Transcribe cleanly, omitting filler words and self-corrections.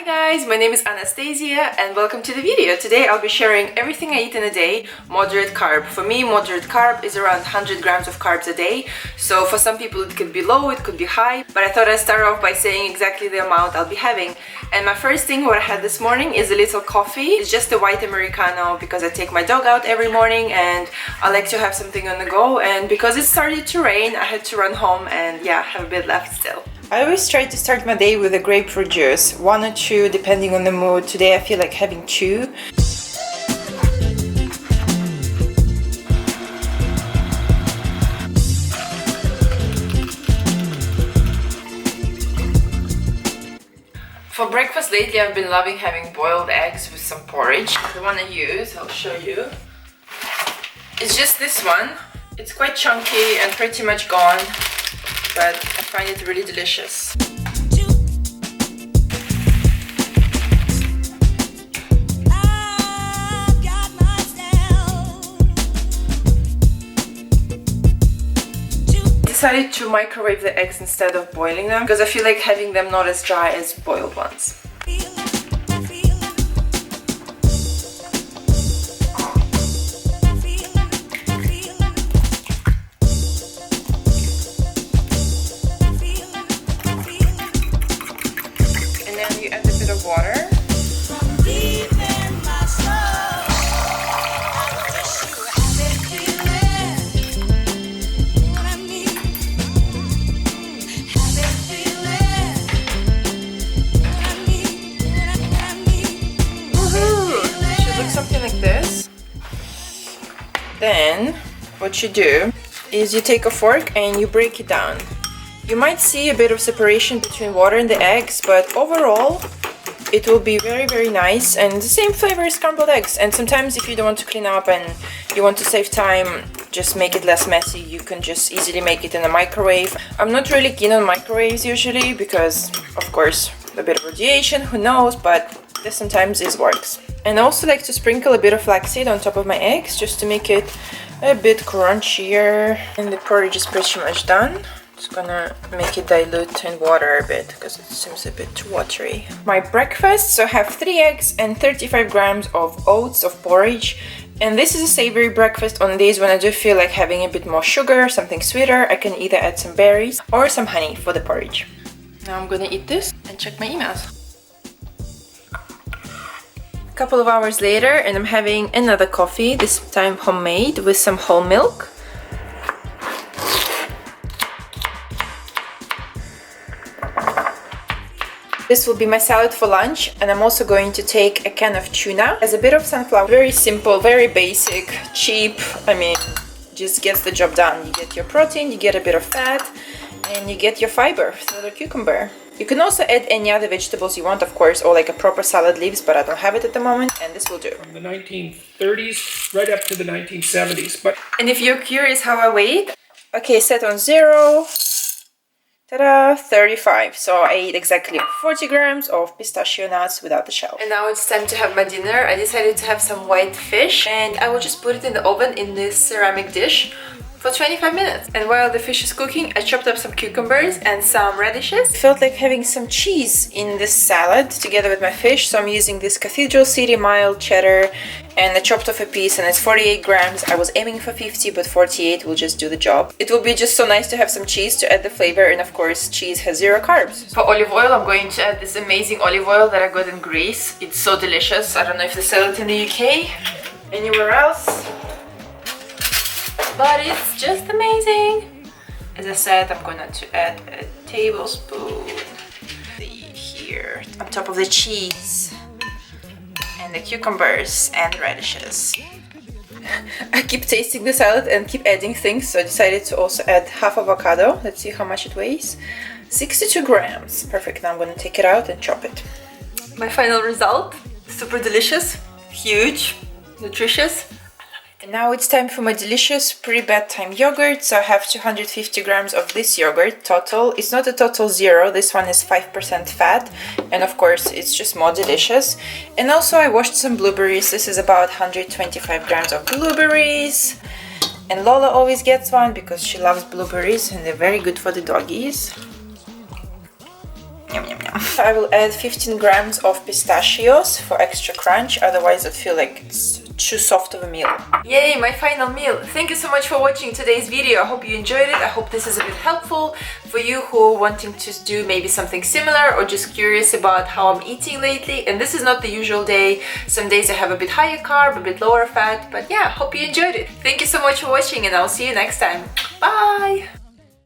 guys, my name is Anastasia and welcome to the video. Today I'll be sharing everything I eat in a day, moderate carb. For me, moderate carb is around 100 grams of carbs a day. So for some people it could be low, it could be high, but I thought I'd start off by saying exactly the amount I'll be having. And my first thing what I had this morning is a little coffee. It's just a white Americano because I take my dog out every morning and I like to have something on the go. And because it started to rain, I had to run home and yeah, have a bit left still. I always try to start my day with a grapefruit juice, 1 or 2 depending on the mood. Today I feel like having 2. For breakfast lately I've been loving having boiled eggs with some porridge. The one I use, I'll show you. It's just this one. It's quite chunky and pretty much gone, but I find it really delicious. I decided to microwave the eggs instead of boiling them because I feel like having them not as dry as boiled ones. And then you add a bit of water. Something like this. Then what you do is you take a fork and you break it down. You might see a bit of separation between water and the eggs, but overall it will be very nice and the same flavor as scrambled eggs. And sometimes if you don't want to clean up and you want to save time, just make it less messy, you can just easily make it in a microwave. I'm not really keen on microwaves usually because of course a bit of radiation, who knows, but this sometimes works. And I also like to sprinkle a bit of flaxseed on top of my eggs just to make it a bit crunchier. And the porridge is pretty much done. Just gonna make it dilute in water a bit because it seems a bit too watery. My breakfast, so I have 3 eggs and 35 grams of oats of porridge. And this is a savory breakfast. On days when I do feel like having a bit more sugar, something sweeter, I can either add some berries or some honey for the porridge. Now I'm gonna eat this and check my emails. Couple of hours later and I'm having another coffee, this time homemade with some whole milk. This will be my salad for lunch, and I'm also going to take a can of tuna as a bit of sunflower. Very simple, very basic, cheap, I mean, just gets the job done. You get your protein, you get a bit of fat, and you get your fiber through the cucumber. You can also add any other vegetables you want, of course, or like a proper salad leaves, but I don't have it at the moment, and this will do. From the 1930s right up to the 1970s. And if you're curious how I weigh, okay, set on 0, ta-da, 35. So I ate exactly 40 grams of pistachio nuts without the shell. And now it's time to have my dinner. I decided to have some white fish, and I will just put it in the oven in this ceramic dish for 25 minutes. And while the fish is cooking, I chopped up some cucumbers and some radishes. I felt like having some cheese in this salad together with my fish, so I'm using this Cathedral City mild cheddar, and I chopped off a piece and it's 48 grams. I was aiming for 50, but 48 will just do the job. It will be just so nice to have some cheese to add the flavor, and of course cheese has 0 carbs. For olive oil, I'm going to add this amazing olive oil that I got in Greece. It's so delicious. I don't know if they sell it in the UK, anywhere else, but it's just amazing. As I said, I'm going to add a tablespoon here on top of the cheese and the cucumbers and radishes. I keep tasting the salad and keep adding things, so I decided to also add half avocado. Let's see how much it weighs. 62 grams. Perfect. Now I'm going to take it out and chop it. My final result, super delicious, huge, nutritious. And now it's time for my delicious pre-bedtime yogurt. So I have 250 grams of this yogurt total. It's not a total 0, this one is 5% fat, and of course it's just more delicious. And also I washed some blueberries. This is about 125 grams of blueberries. And Lola always gets one because she loves blueberries and they're very good for the doggies. Yum yum yum. I will add 15 grams of pistachios for extra crunch, otherwise I'd feel like it's too soft of a meal. Yay, my final meal. Thank you so much for watching today's video. I hope you enjoyed it. I hope this is a bit helpful for you who are wanting to do maybe something similar or just curious about how I'm eating lately. And this is not the usual day. Some days I have a bit higher carb, a bit lower fat, but yeah, hope you enjoyed it. Thank you so much for watching and I'll see you next time. Bye!